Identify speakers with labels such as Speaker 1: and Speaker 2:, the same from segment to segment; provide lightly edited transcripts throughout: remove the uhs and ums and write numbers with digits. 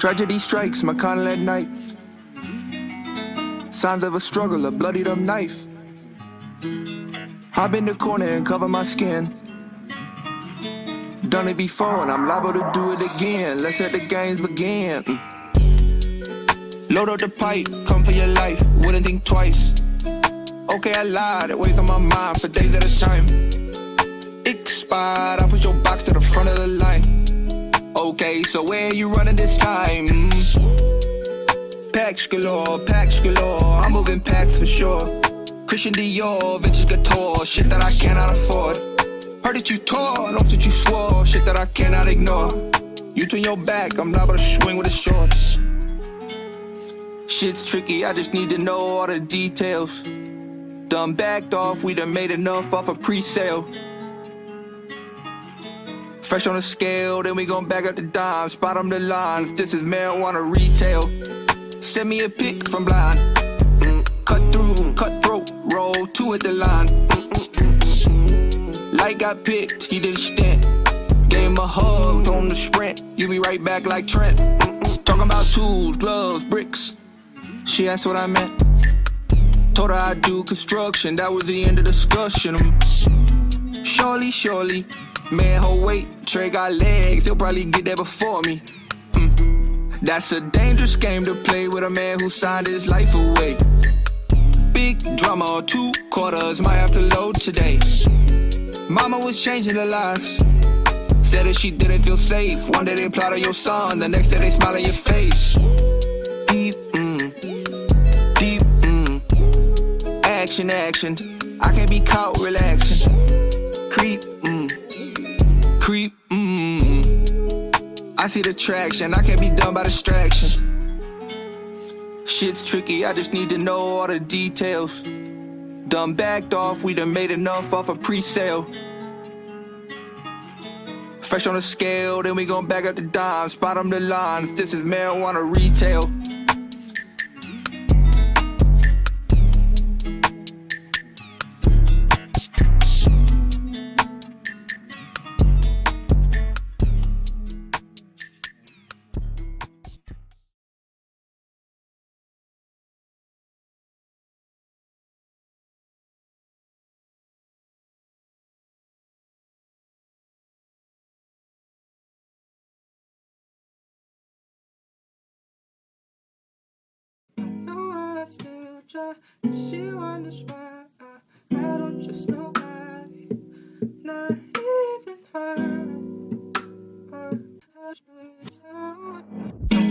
Speaker 1: Tragedy strikes my continent at night. Signs of a struggle, a bloodied up knife. Hop in the corner and cover my skin. Done it before and I'm liable to do it again. Let's let the games begin. Load up the pipe, come for your life, wouldn't think twice. Okay, I lied, it weighs on my mind for days at a time. Expired, I push your box to the front of the line. Okay, so where you running this time? Packs galore, I'm moving packs for sure. Christian Dior, vintage couture, shit that I cannot afford. Heard that you tore, don't that you swore, shit that I cannot ignore. You turn your back, I'm liable to swing with a sword. Shit's tricky, I just need to know all the details. Done backed off, we done made enough off a pre-sale. Fresh on the scale, then we gon' back up the dimes. Spot on the lines, this is marijuana retail. Send me a pic from blind. Cut through, cut throat, roll two at the line. Light got picked, he did a stint. Gave him a hug, on the sprint. You be right back like Trent. Talking about tools, gloves, bricks. She asked what I meant. Told her I do construction, that was the end of the discussion. Surely, man, hold wait, Trey got legs, he'll probably get there before me. That's a dangerous game to play with a man who signed his life away. Big drama, 2 quarters, might have to load today. Mama was changing their lives. Said that she didn't feel safe. One day they plot on your son, the next day they smile on your face. Deep, action. I can't be caught relaxing. Creep, I see the traction, I can't be done by distractions. Shit's tricky, I just need to know all the details. Done backed off, we done made enough off a pre-sale. Fresh on the scale, then we gon' back up the dimes. Spot on the lines, this is marijuana retail.
Speaker 2: She wonders why I don't trust nobody, not even her.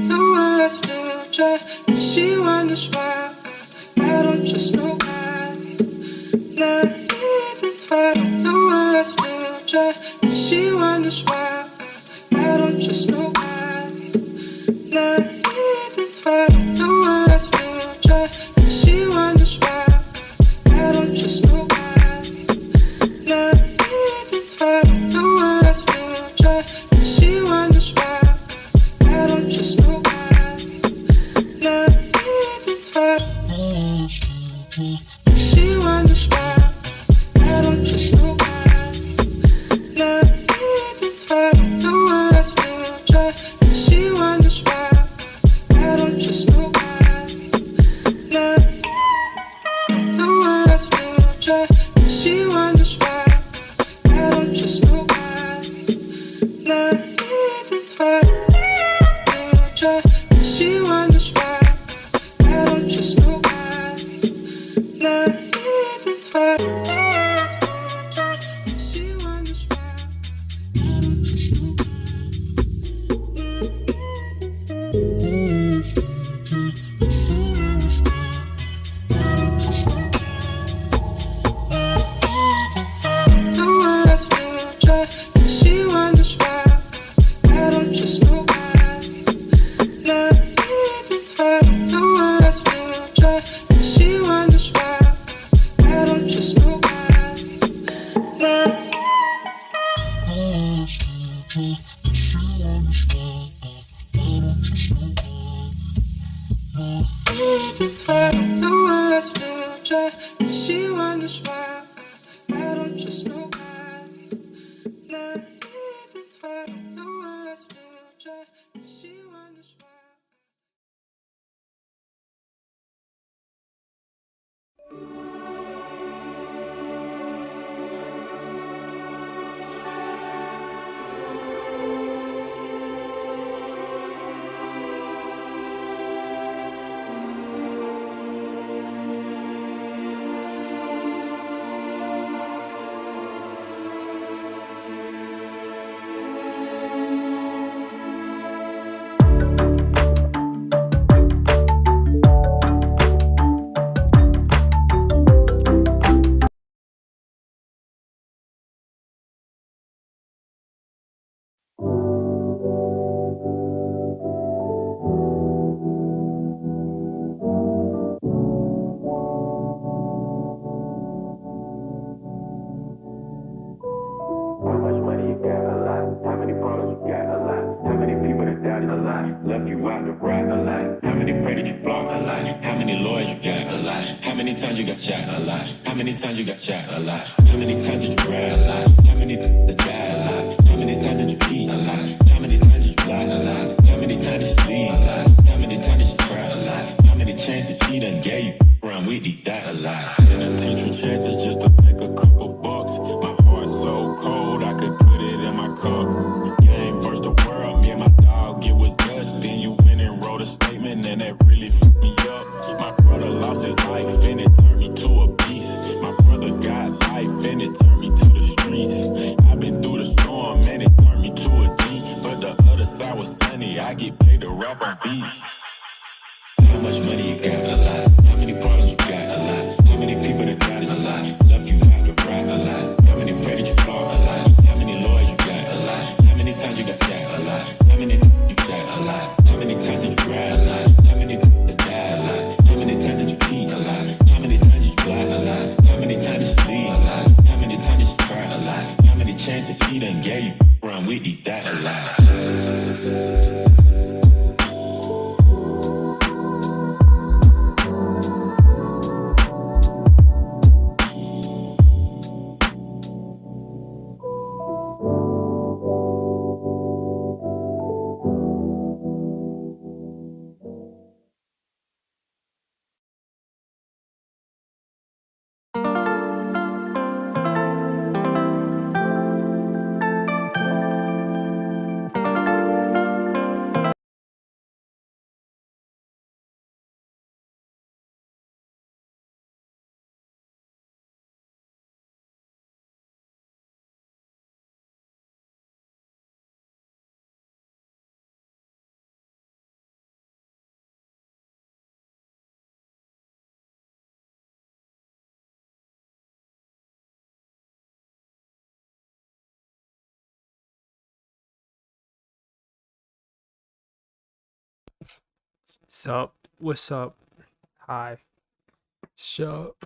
Speaker 2: No, I still try. She wonders why I don't trust nobody, not even her. No, I still try. She wonders why I don't trust nobody, not even her. No, I still try. She wonders why I don't trust nobody, not even her. No, I still try. She wonders why I don't trust nobody, not even her. She wonders why I don't trust nobody, not even her. No, I still try. She wonders why I don't trust nobody, not. No, I still try. She wonders why I don't trust nobody, not even her. Still try. She wonders why I don't trust nobody, not even her. Still try. She wonders why I don't trust She wonders why I don't trust nobody, not even her. No, I still try. She wonders why I don't trust nobody, not. Even her. No, I still try. She wonders why I don't trust nobody, not even her. No, I still try. She wonders why.
Speaker 3: How many times you got shot? A lot. How many times you got shot? A lot. How many times did you cry? A lot. How many that died? A lot. How many times did you bleed? A lot. How many times did you lie? A lot. How many times did you bleed? A lot. How many times did you cry? A lot. How many chances she done gave you? Run with these die a lot. Penitentiary chances just to make a couple bucks. My heart so cold I could put it in my cup. Game first the world, me and my dog, it was us. Then you went and wrote a statement and that really fucked me up. My brother lost his life and it turned me to a beast. My brother got life and it turned me to the streets. I've been through the storm and it turned me to a G. But the other side was sunny, I get paid to rap on beats. How much money you got? A lot. How many problems you got? A lot. How many people that got it? A lot. Left you out to cry? A lot. How many pray that you fall? A lot. How many lawyers you got? A lot. How many times you got shot? A lot. How many you got? A lot. How many times did you cry? A lot. How many that died? A lot. How many times did you bleed? A lot. How many times did you lie? A lot. How many times did you bleed? A lot. How many times did you cry? A lot. How many chances she done gave you? Run with these die a lot.
Speaker 2: Sup? What's up? Hi. Sup?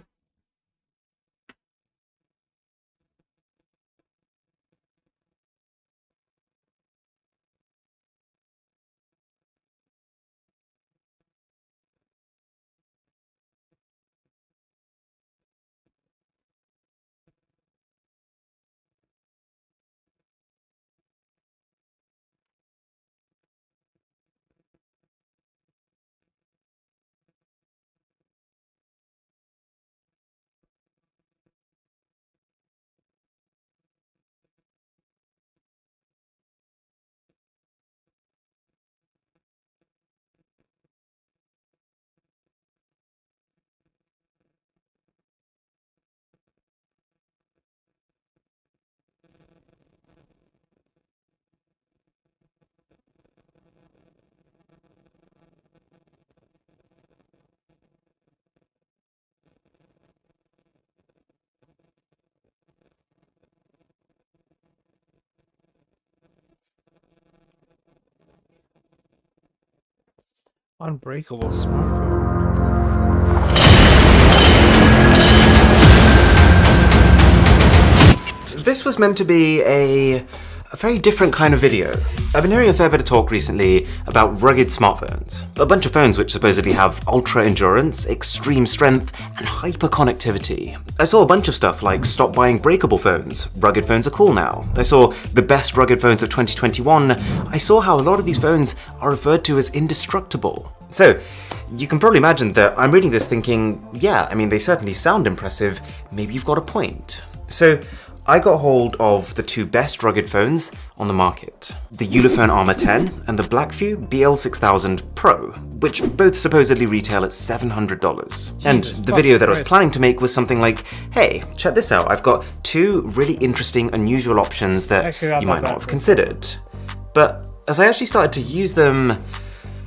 Speaker 2: Unbreakable smartphone.
Speaker 4: This was meant to be a very different kind of video. I've been hearing a fair bit of talk recently about rugged smartphones. A bunch of phones which supposedly have ultra endurance, extreme strength, and hyper connectivity. I saw a bunch of stuff like stop buying breakable phones, rugged phones are cool now. I saw the best rugged phones of 2021. I saw how a lot of these phones are referred to as indestructible. So, you can probably imagine that I'm reading this thinking, yeah, I mean, they certainly sound impressive, maybe you've got a point. So, I got hold of the two best rugged phones on the market, the Ulefone Armor 10 and the Blackview BL6000 Pro, which both supposedly retail at $700. And the video that I was planning to make was something like, hey, check this out, I've got two really interesting, unusual options that you might not have considered. But as I actually started to use them,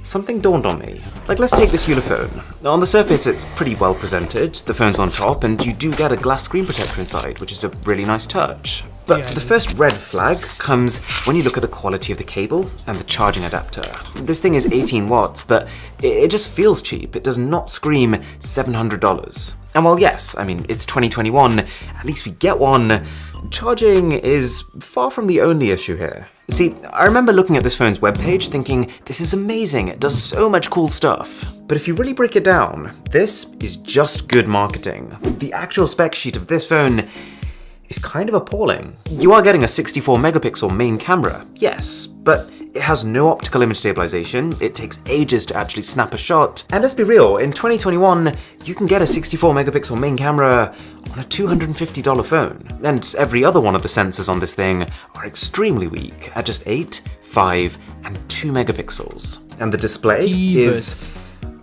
Speaker 4: something dawned on me. Like, let's take this Ulefone. On the surface, it's pretty well presented, the phone's on top, and you do get a glass screen protector inside, which is a really nice touch. But the first red flag comes when you look at the quality of the cable and the charging adapter. This thing is 18 watts, but it just feels cheap. It does not scream $700. And while yes, I mean, it's 2021, at least we get one, charging is far from the only issue here. See, I remember looking at this phone's webpage thinking, this is amazing, it does so much cool stuff. But if you really break it down, this is just good marketing. The actual spec sheet of this phone is kind of appalling. You are getting a 64 megapixel main camera, yes, but it has no optical image stabilization, it takes ages to actually snap a shot, and let's be real, in 2021, you can get a 64 megapixel main camera on a $250 phone, and every other one of the sensors on this thing are extremely weak, at just 8, 5, and 2 megapixels. And the display is...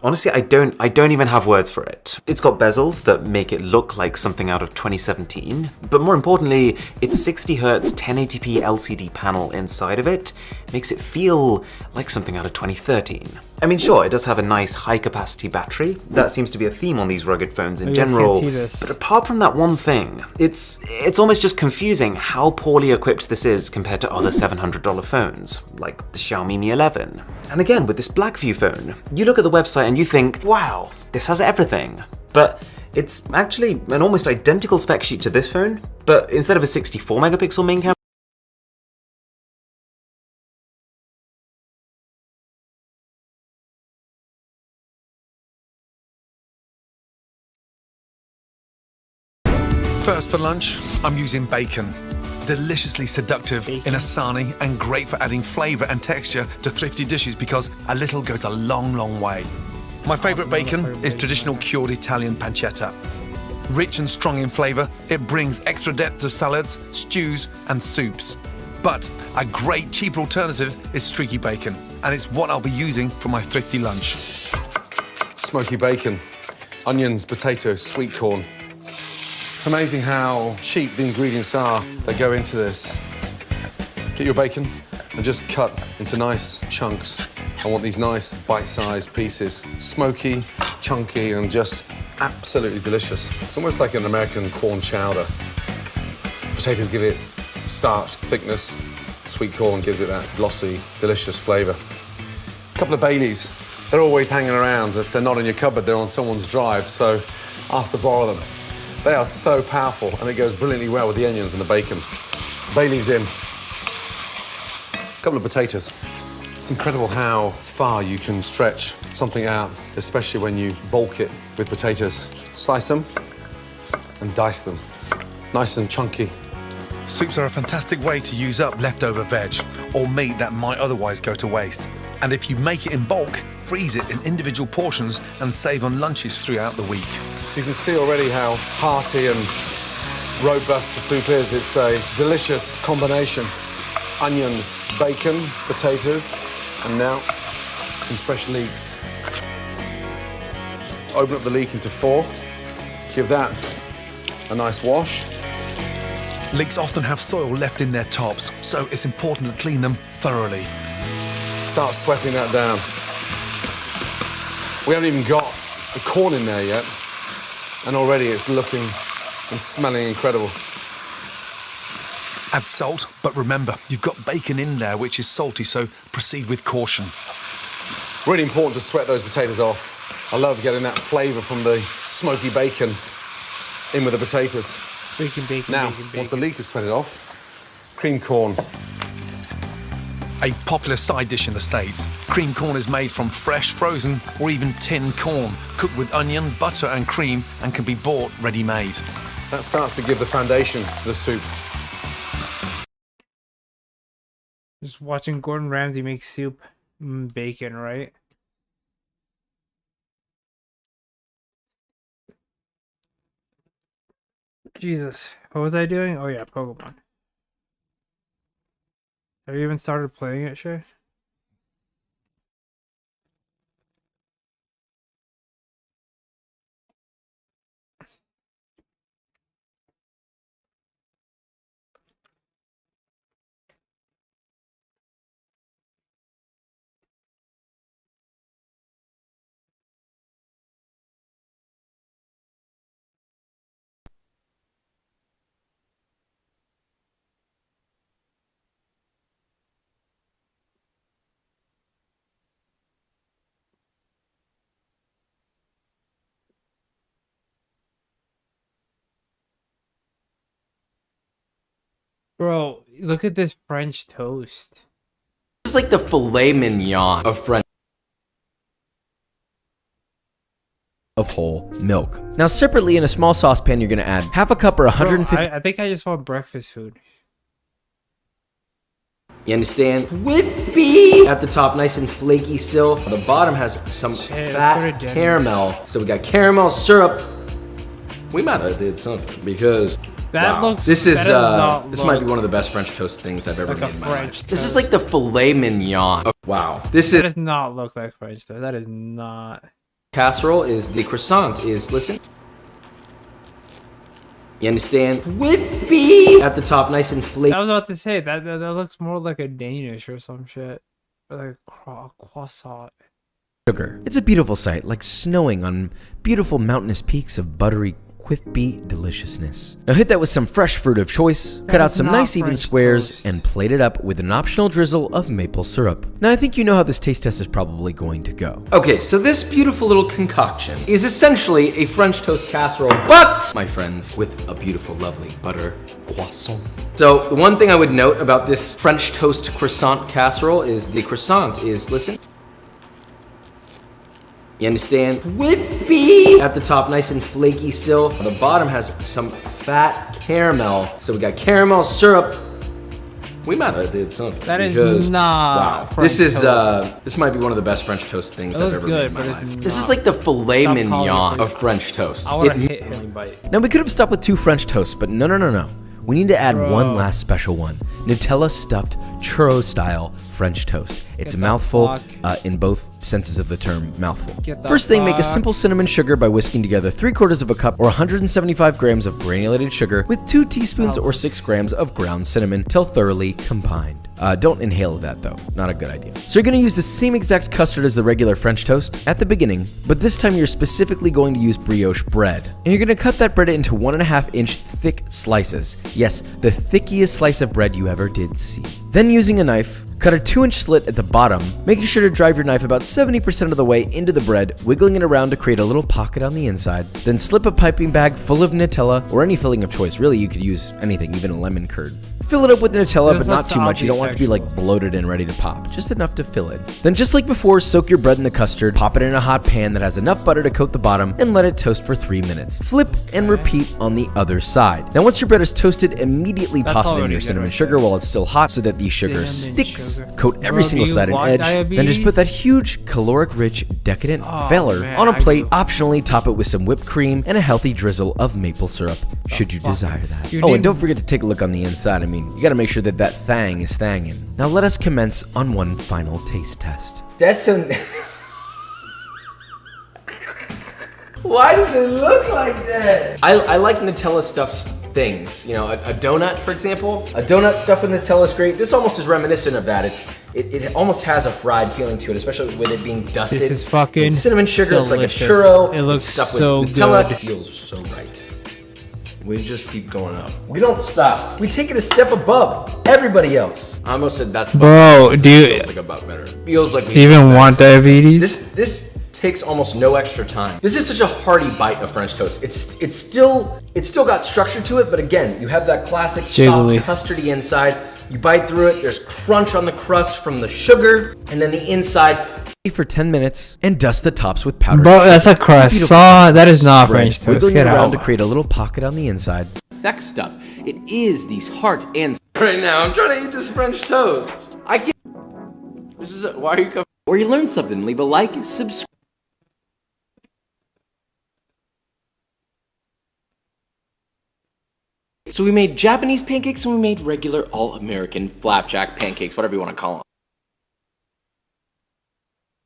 Speaker 4: Honestly, I don't even have words for it. It's got bezels that make it look like something out of 2017, but more importantly, its 60Hz 1080p LCD panel inside of it makes it feel like something out of 2013. I mean, sure, it does have a nice high-capacity battery. That seems to be a theme on these rugged phones in general. But apart from that one thing, it's almost just confusing how poorly equipped this is compared to other $700 phones, like the Xiaomi Mi 11. And again, with this Blackview phone, you look at the website and you think, wow, this has everything. But it's actually an almost identical spec sheet to this phone, but instead of a 64 megapixel main camera,
Speaker 5: First for lunch, I'm using bacon. Deliciously seductive in a sarnie and great for adding flavour and texture to thrifty dishes because a little goes a long, long way. My favourite bacon is traditional cured Italian pancetta. Rich and strong in flavour, it brings extra depth to salads, stews and soups. But a great cheaper alternative is streaky bacon, and it's what I'll be using for my thrifty lunch. Smoky bacon, onions, potatoes, sweet corn. It's amazing how cheap the ingredients are that go into this. Get your bacon and just cut into nice chunks. I want these nice bite-sized pieces. Smoky, chunky, and just absolutely delicious. It's almost like an American corn chowder. Potatoes give it starch, thickness. Sweet corn gives it that glossy, delicious flavour. A couple of Baileys. They're always hanging around. If they're not in your cupboard, they're on someone's drive, so ask to borrow them. They are so powerful, and it goes brilliantly well with the onions and the bacon. Baileys in. A couple of potatoes. It's incredible how far you can stretch something out, especially when you bulk it with potatoes. Slice them and dice them. Nice and chunky. Soups are a fantastic way to use up leftover veg or meat that might otherwise go to waste. And if you make it in bulk, freeze it in individual portions and save on lunches throughout the week. So you can see already how hearty and robust the soup is. It's a delicious combination. Onions, bacon, potatoes, and now some fresh leeks. Open up the leek into 4. Give that a nice wash. Leeks often have soil left in their tops, so it's important to clean them thoroughly. Start sweating that down. We haven't even got the corn in there yet, and already it's looking and smelling incredible. Add salt, but remember, you've got bacon in there which is salty, so proceed with caution. Really important to sweat those potatoes off. I love getting that flavour from the smoky bacon in with the potatoes.
Speaker 2: Bacon,
Speaker 5: now,
Speaker 2: bacon.
Speaker 5: once the leek is sweated off, cream corn. A popular side dish in the States. Cream corn is made from fresh, frozen, or even tinned corn, cooked with onion, butter and cream, and can be bought ready-made. That starts to give the foundation to the soup.
Speaker 2: Just watching Gordon Ramsay make soup. Bacon, right? Jesus. What was I doing? Oh yeah, Pokemon. Have you even started playing it, Shay? Bro, look at this French toast.
Speaker 6: It's like the filet mignon of French. of whole milk. Now separately in a small saucepan, you're gonna add half a cup or 150.
Speaker 2: I think I just want breakfast food.
Speaker 6: You understand? Whippy at the top, nice and flaky still. The bottom has some fat caramel. So we got caramel syrup. We might have did something because
Speaker 2: That
Speaker 6: wow.
Speaker 2: looks.
Speaker 6: This is
Speaker 2: this
Speaker 6: might be one of the best French toast things I've ever
Speaker 2: like
Speaker 6: made
Speaker 2: a
Speaker 6: in my
Speaker 2: French
Speaker 6: life. This is
Speaker 2: toast.
Speaker 6: like the filet mignon. Oh, wow. This
Speaker 2: That
Speaker 6: is
Speaker 2: does not look like French toast. That is not.
Speaker 6: casserole. Is the croissant is listen. You understand? Whippy at the top, nice and flaky.
Speaker 2: I was about to say that looks more like a Danish or some shit, or like a croissant.
Speaker 6: Sugar. It's a beautiful sight, like snowing on beautiful mountainous peaks of buttery, whippy deliciousness. Now hit that with some fresh fruit of choice, cut out some nice even squares, and plate it up with an optional drizzle of maple syrup. Now I think you know how this taste test is probably going to go. Okay, so this beautiful little concoction is essentially a French toast casserole, but, my friends, with a beautiful, lovely butter croissant. So the one thing I would note about this French toast croissant casserole is the croissant is, listen, you understand? Whippy at the top, nice and flaky still. The bottom has some fat caramel. So we got caramel syrup. We might have did something.
Speaker 2: That is
Speaker 6: because,
Speaker 2: not
Speaker 6: wow.
Speaker 2: French
Speaker 6: This is
Speaker 2: toast.
Speaker 6: this might be one of the best French toast things
Speaker 2: It
Speaker 6: I've
Speaker 2: looks
Speaker 6: ever
Speaker 2: good,
Speaker 6: made in
Speaker 2: but
Speaker 6: my
Speaker 2: it's
Speaker 6: life. This is
Speaker 2: not.
Speaker 6: like the filet
Speaker 2: Stop
Speaker 6: mignon
Speaker 2: calling it
Speaker 6: of French toast.
Speaker 2: I want to hit him. Bite.
Speaker 6: Now we could have stopped with 2 French toasts, but no. We need to add one last special one. Nutella stuffed churro style French toast. It's a mouthful in both senses of the term mouthful. First thing, make a simple cinnamon sugar by whisking together 3/4 of a cup or 175 grams of granulated sugar with 2 teaspoons or 6 grams of ground cinnamon till thoroughly combined. Don't inhale that though, not a good idea. So you're gonna use the same exact custard as the regular French toast at the beginning, but this time you're specifically going to use brioche bread. And you're gonna cut that bread into 1.5 inch thick slices. Yes, the thickiest slice of bread you ever did see. Then using a knife, cut a 2-inch slit at the bottom, making sure to drive your knife about 70% of the way into the bread, wiggling it around to create a little pocket on the inside. Then slip a piping bag full of Nutella, or any filling of choice. Really, you could use anything, even a lemon curd. Fill it up with Nutella, but not too much. You don't want it to be like bloated and ready to pop. Just enough to fill it. Then just like before, soak your bread in the custard, pop it in a hot pan that has enough butter to coat the bottom, and let it toast for 3 minutes. Flip and repeat on the other side. Now once your bread is toasted, immediately toss it in your cinnamon sugar while it's still hot so that the sugar sticks. Coat every single side and edge. Then just put that huge, caloric-rich, decadent feller on a plate. Optionally, top it with some whipped cream and a healthy drizzle of maple syrup, should you desire that. Oh, and don't forget to take a look on the inside. I mean, you gotta make sure that that thang is thangin'. Now let us commence on one final taste test. That's so... Why does it look like that? I like Nutella stuffed things. You know, a donut, for example. A donut stuffed with Nutella is great. This almost is reminiscent of that. It almost has a fried feeling to it, especially with it being dusted.
Speaker 2: This is fucking
Speaker 6: it's cinnamon sugar.
Speaker 2: delicious.
Speaker 6: It's like a churro.
Speaker 2: It looks
Speaker 6: stuffed
Speaker 2: so
Speaker 6: with Nutella.
Speaker 2: good.
Speaker 6: It feels so right. We just keep going up. We don't stop. We take it a step above everybody else. I almost said that's
Speaker 2: Bro, do you
Speaker 6: feels like a butt better. Feels like we
Speaker 2: even want diabetes?
Speaker 6: This takes almost no extra time. This is such a hearty bite of French toast. It's still got structure to it, but again, you have that classic
Speaker 2: Jiggly.
Speaker 6: soft custardy inside. You bite through it, there's crunch on the crust from the sugar, and then the inside for 10 minutes and dust the tops with powdered
Speaker 2: Bro,
Speaker 6: sugar.
Speaker 2: that's a croissant. That is not
Speaker 6: Spread,
Speaker 2: French toast.
Speaker 6: wiggling
Speaker 2: Get
Speaker 6: it around to
Speaker 2: out.
Speaker 6: create a little pocket on the inside. Next up, it is these heart and right now. I'm trying to eat this French toast. I can't. This is why are you coming? Or you learn something. Leave a like, subscribe. So we made Japanese pancakes and we made regular all-American flapjack pancakes, whatever you want to call them.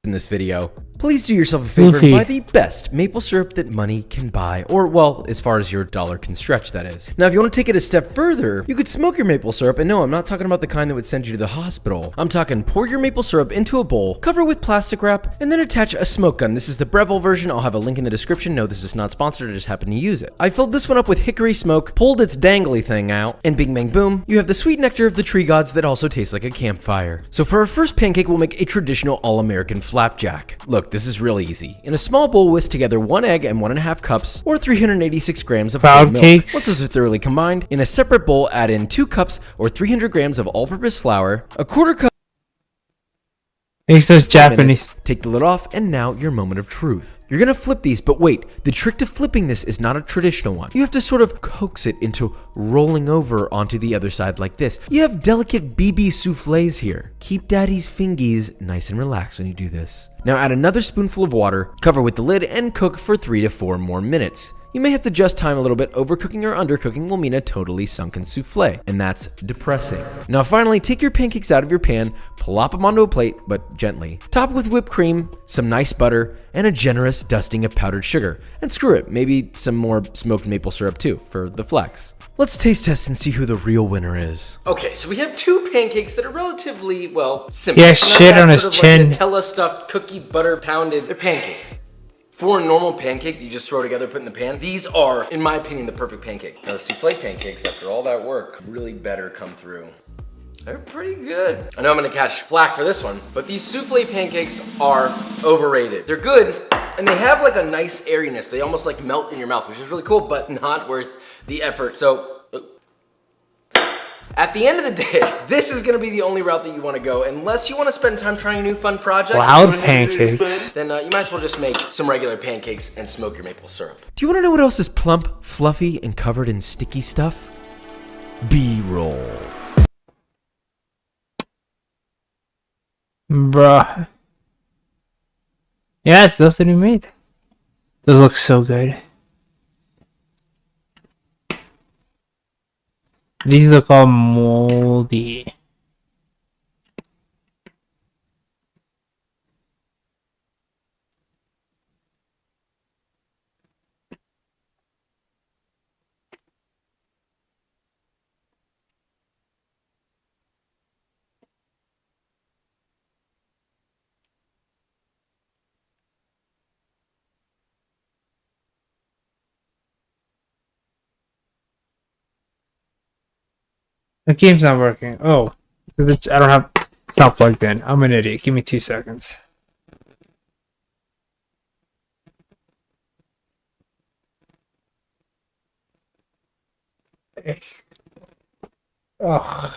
Speaker 6: In this video, please do yourself a favor and buy the best maple syrup that money can buy, or well, as far as your dollar can stretch, that is. Now, if you want to take it a step further, you could smoke your maple syrup, and no, I'm not talking about the kind that would send you to the hospital. I'm talking pour your maple syrup into a bowl, cover with plastic wrap, and then attach a smoke gun. This is the Breville version. I'll have a link in the description. No, this is not sponsored. I just happen to use it. I filled this one up with hickory smoke, pulled its dangly thing out, and bing bang boom, you have the sweet nectar of the tree gods that also tastes like a campfire. So for our first pancake, we'll make a traditional all-American flapjack. Look, this is really easy. In a small bowl, whisk together 1 egg and 1.5 cups, or 386 grams of whole milk. Once those are thoroughly combined, in a separate bowl, add in 2 cups or 300 grams of all-purpose flour, a 1/4 cup
Speaker 7: He's so
Speaker 6: 4
Speaker 7: Japanese.
Speaker 6: minutes, take the lid off, and now your moment of truth. You're gonna flip these, but wait, the trick to flipping this is not a traditional one. You have to sort of coax it into rolling over onto the other side like this. You have delicate BB souffles here. Keep daddy's fingies nice and relaxed when you do this. Now add another spoonful of water, cover with the lid, and cook for 3 to 4 more minutes. You may have to adjust time a little bit. Overcooking or undercooking will mean a totally sunken souffle, and that's depressing. Now finally, take your pancakes out of your pan, plop them onto a plate, but gently. Top it with whipped cream, some nice butter, and a generous dusting of powdered sugar. And screw it, maybe some more smoked maple syrup too, for the flex. Let's taste test and see who the real winner is. Okay, so we have 2 pancakes that are relatively, well, simple.
Speaker 7: Yeah, shit on his chin.
Speaker 6: Like Nutella stuffed cookie butter pounded. They're pancakes. For a normal pancake that you just throw together, put in the pan, these are, in my opinion, the perfect pancake. Now the souffle pancakes, after all that work, really better come through. They're pretty good. I know I'm gonna catch flack for this one, but these souffle pancakes are overrated. They're good, and they have like a nice airiness. They almost like melt in your mouth, which is really cool, but not worth the effort. So, at the end of the day, this is gonna be the only route that you wanna go. Unless you wanna spend time trying a new fun project.
Speaker 7: Cloud pancakes.
Speaker 6: Then you might as well just make some regular pancakes and smoke your maple syrup. Do you wanna know what else is plump, fluffy, and covered in sticky stuff? B-roll.
Speaker 7: Bruh. Yes, those that we made. Those look so good. These look all moldy. The game's not working. Oh, I don't have. It's not plugged in. I'm an idiot. Give me 2 seconds. Oh.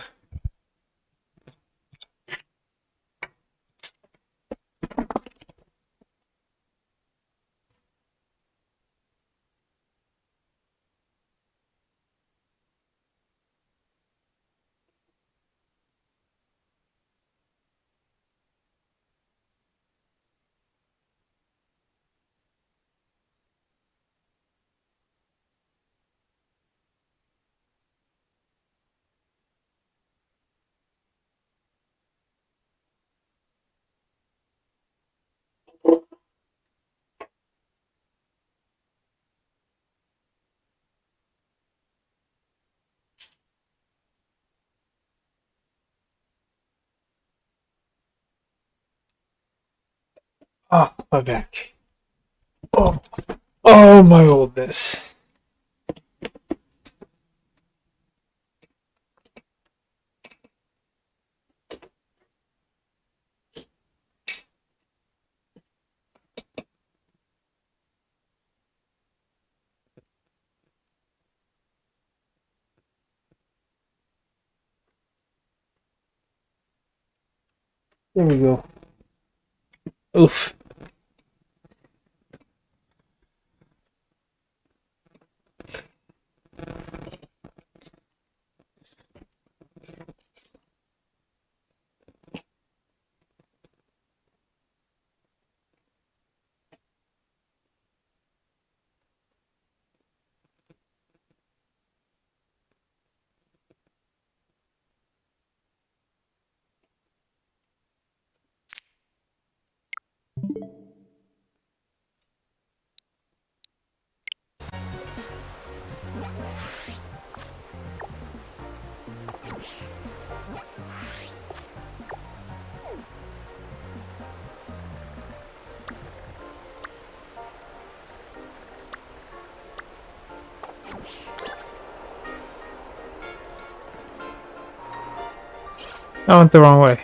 Speaker 7: Oh, my back. Oh, oh my oldness. There we go. Oof. I went the wrong way.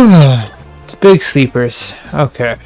Speaker 7: It's big sleepers. Okay.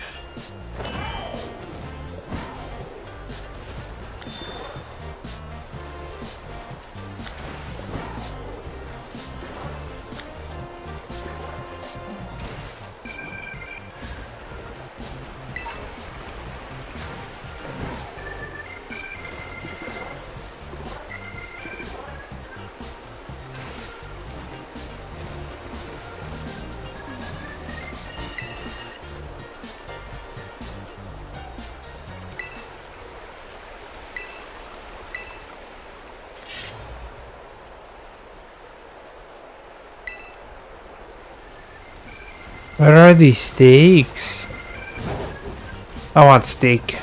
Speaker 7: What are these steaks? I want steak.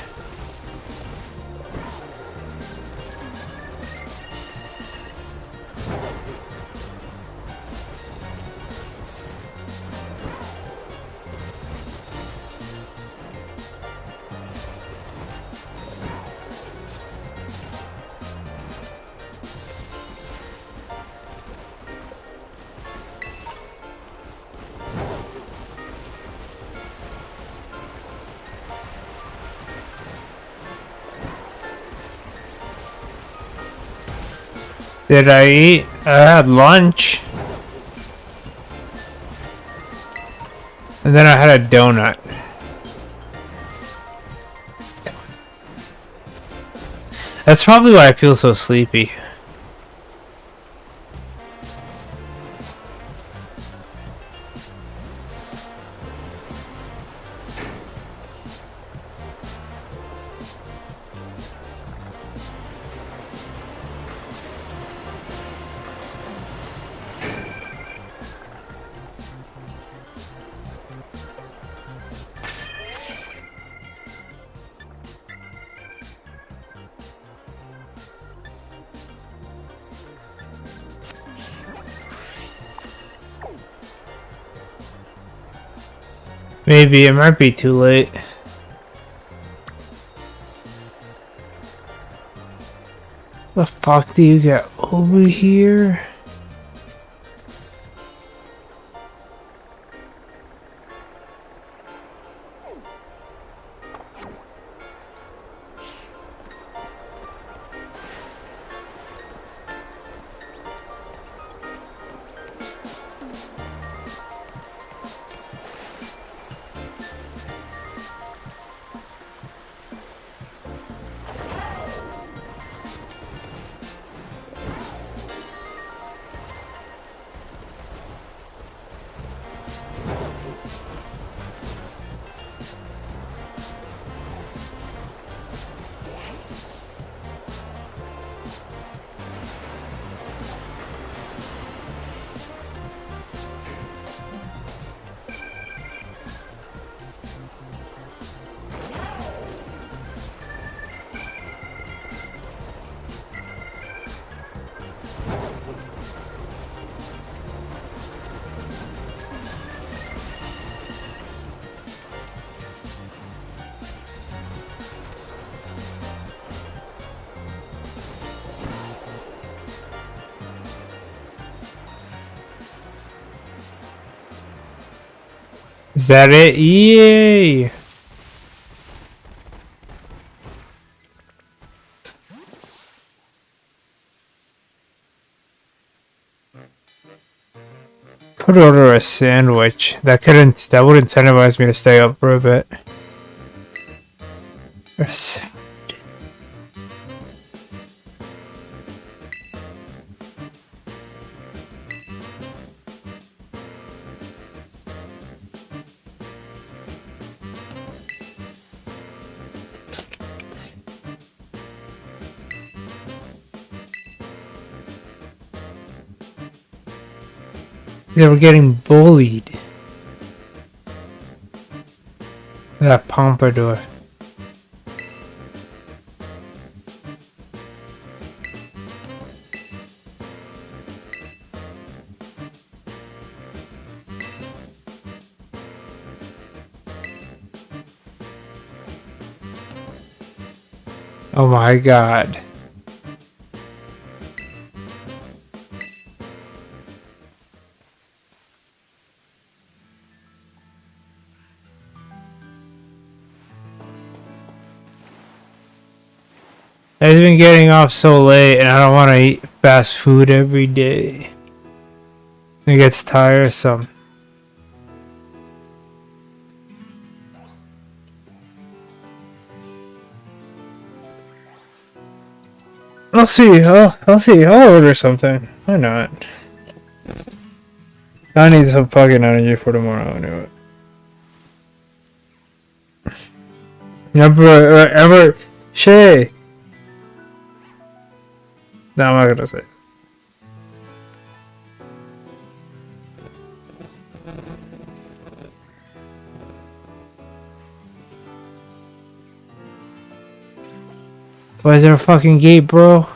Speaker 7: Did I eat? I had lunch. And then I had a donut. That's probably why I feel so sleepy. Maybe it might be too late. The fuck do you get over here? Is that it? Yay! Could order a sandwich. That would incentivize me to stay up for a bit. Or a sandwich. They were getting bullied. That pompadour. Oh my god. I've been getting off so late, and I don't want to eat fast food every day. It gets tiresome. I'll see. I'll see. I'll order something. Why not? I need some fucking energy for tomorrow anyway. Ever, Shay. No, I'm not gonna say. Why is there a fucking gate, bro?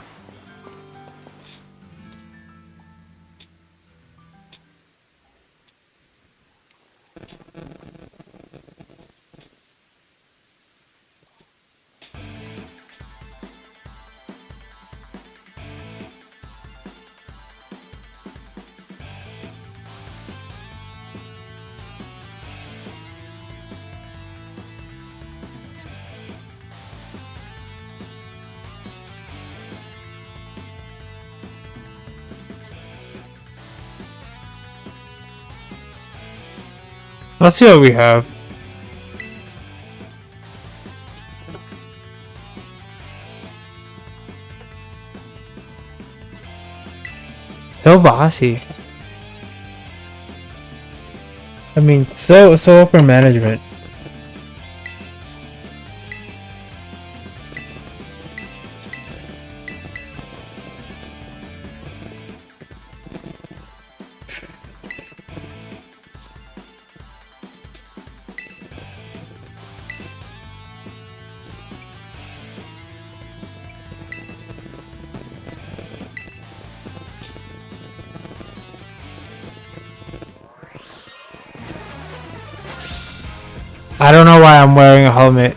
Speaker 7: Let's see what we have. So bossy. I mean, so upper management. I don't know why I'm wearing a helmet.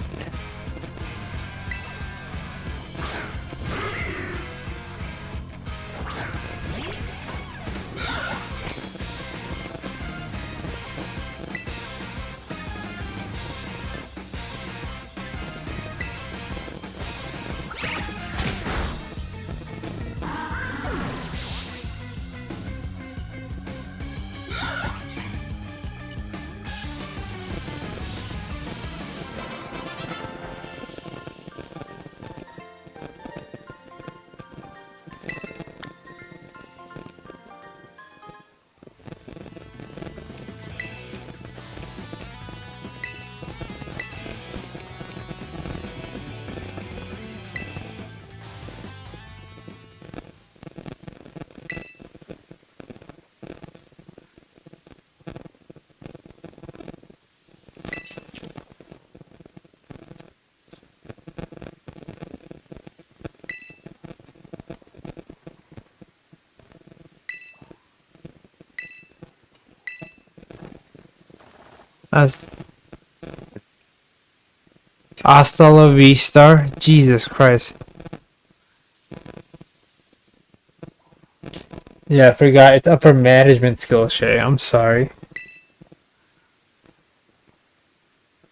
Speaker 7: As Hasta la vista. Jesus Christ. Yeah, I forgot. It's upper management skill, Shay. I'm sorry.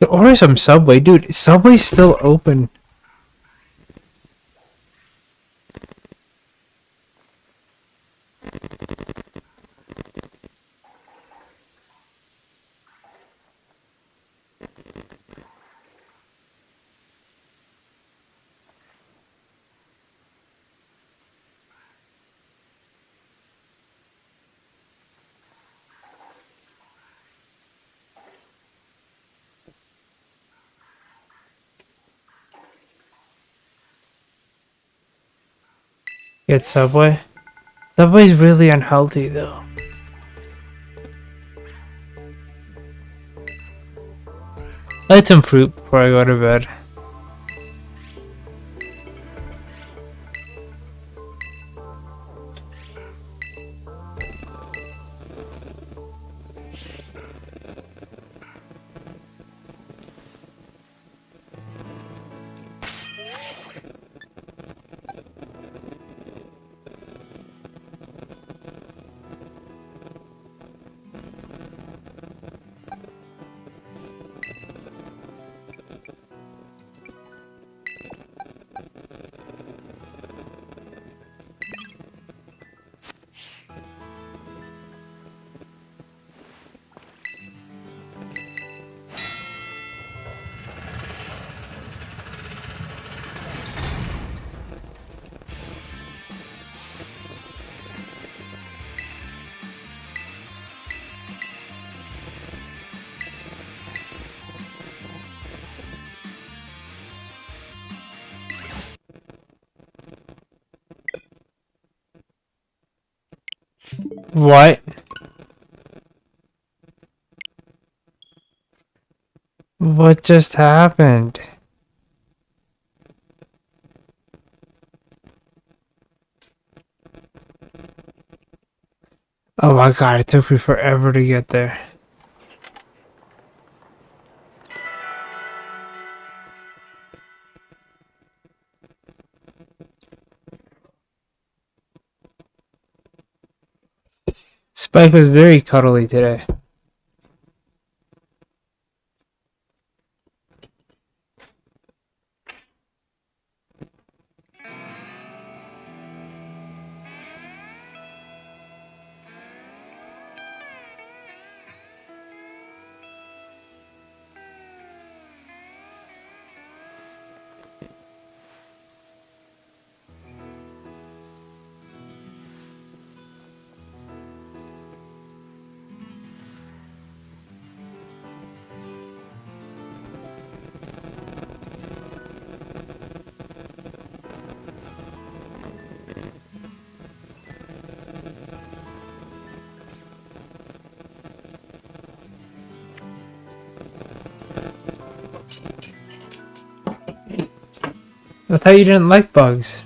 Speaker 7: Order some Subway. Dude, Subway's still open. Get Subway. Subway's really unhealthy, though. I had some fruit before I go to bed. What? What just happened? Oh my god, it took me forever to get there. Spike was very cuddly today. I thought you didn't like bugs.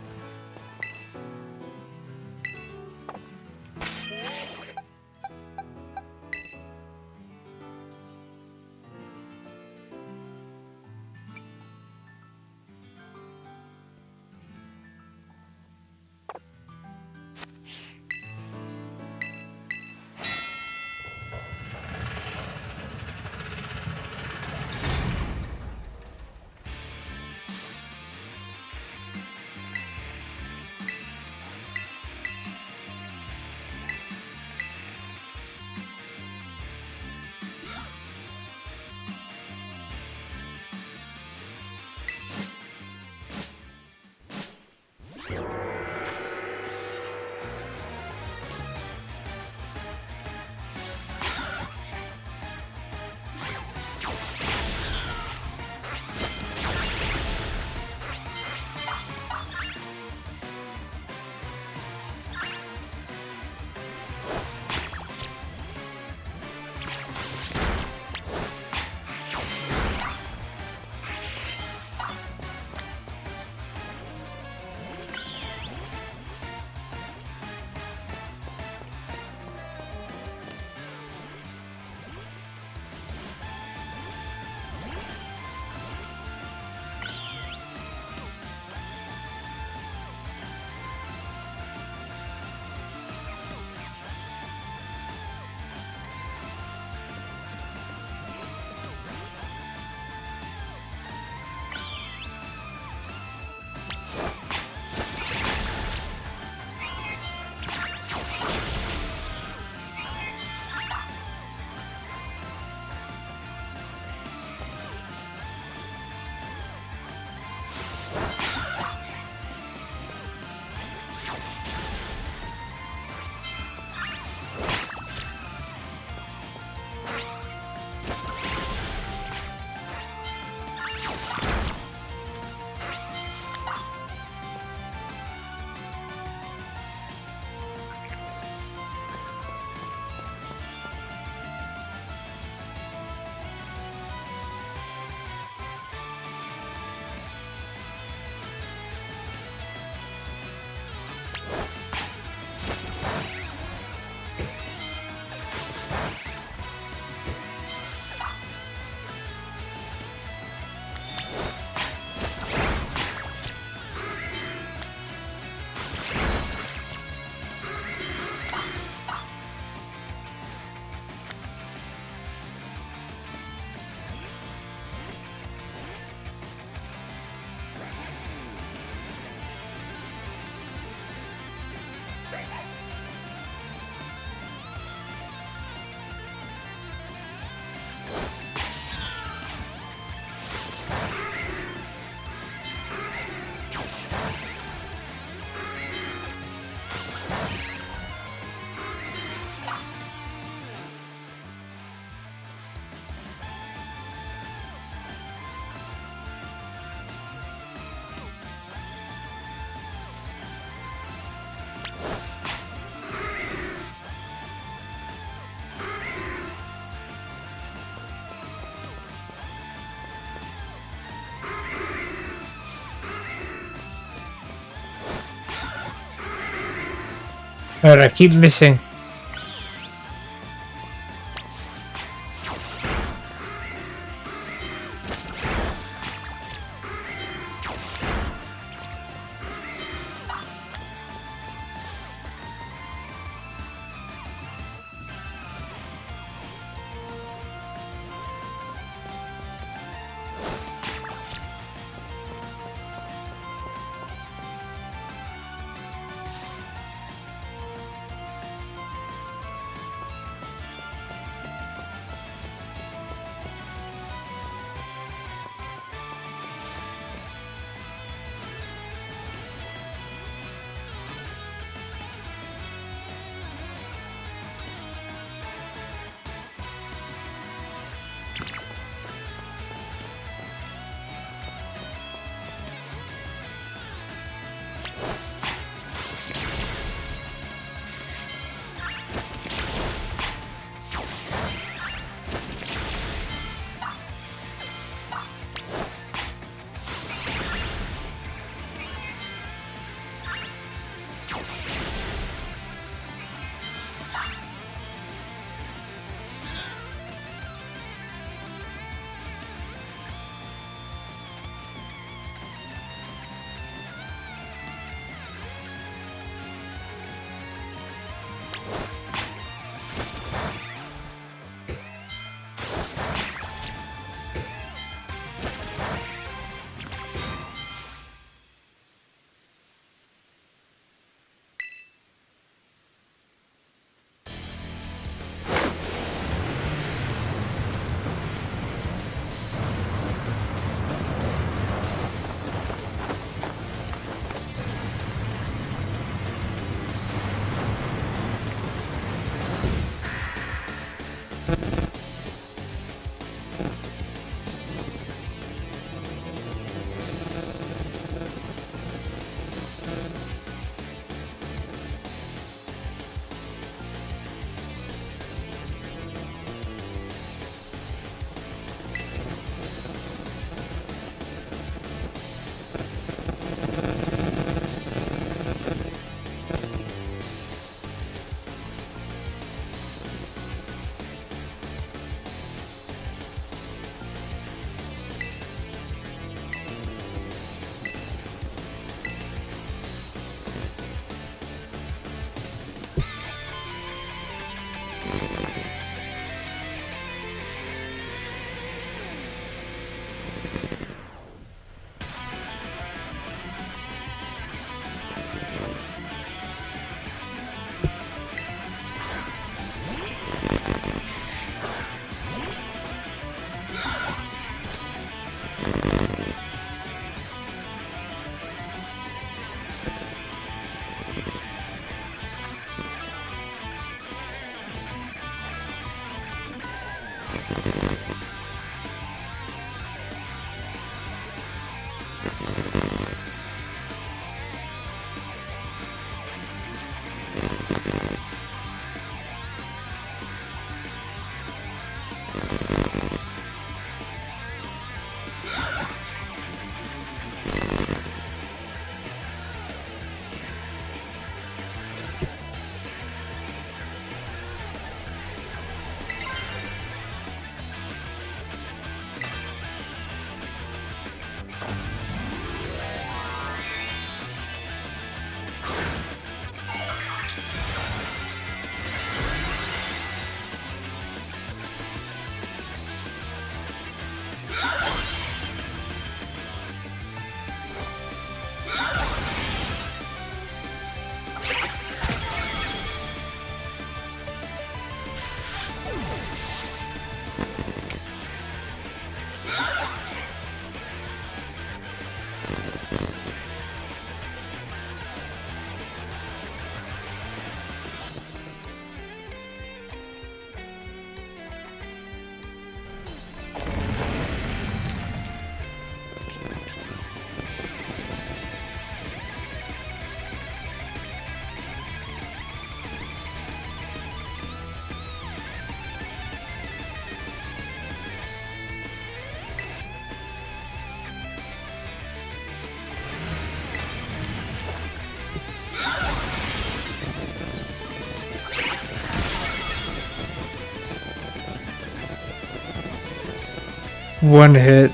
Speaker 7: Alright, I keep missing. One hit.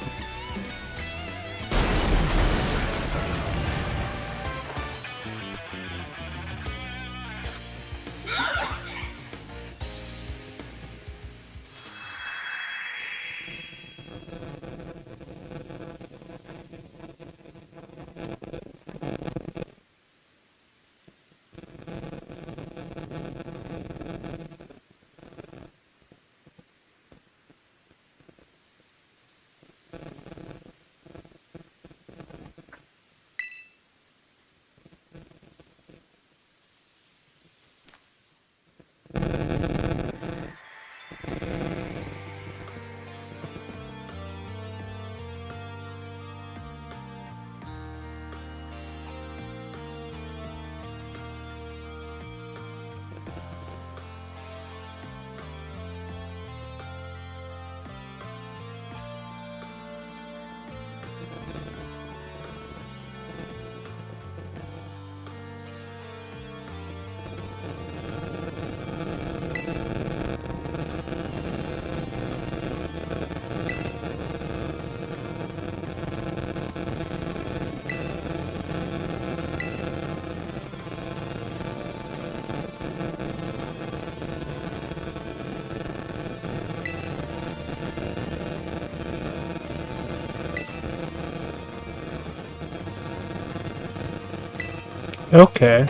Speaker 7: Okay.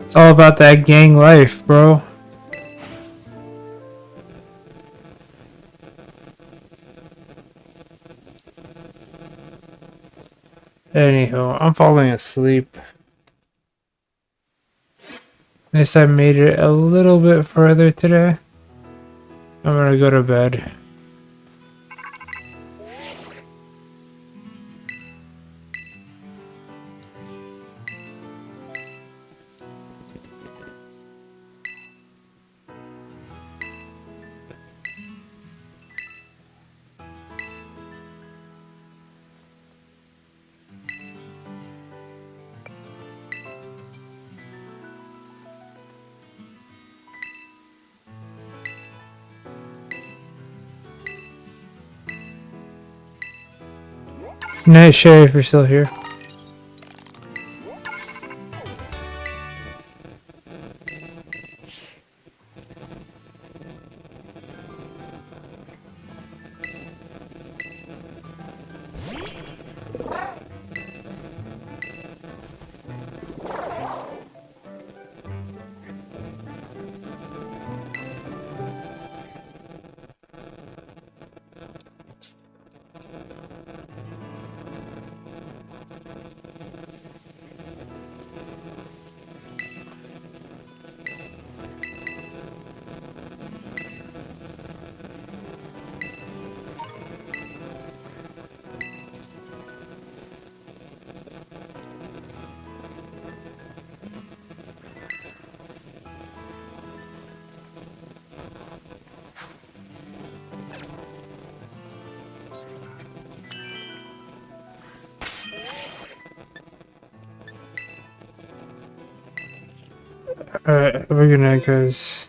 Speaker 7: It's all about that gang life, bro. Anywho, I'm falling asleep. At least I made it a little bit further today. I'm gonna go to bed. Night Shay, if you're still here. Alright, have a good night, guys.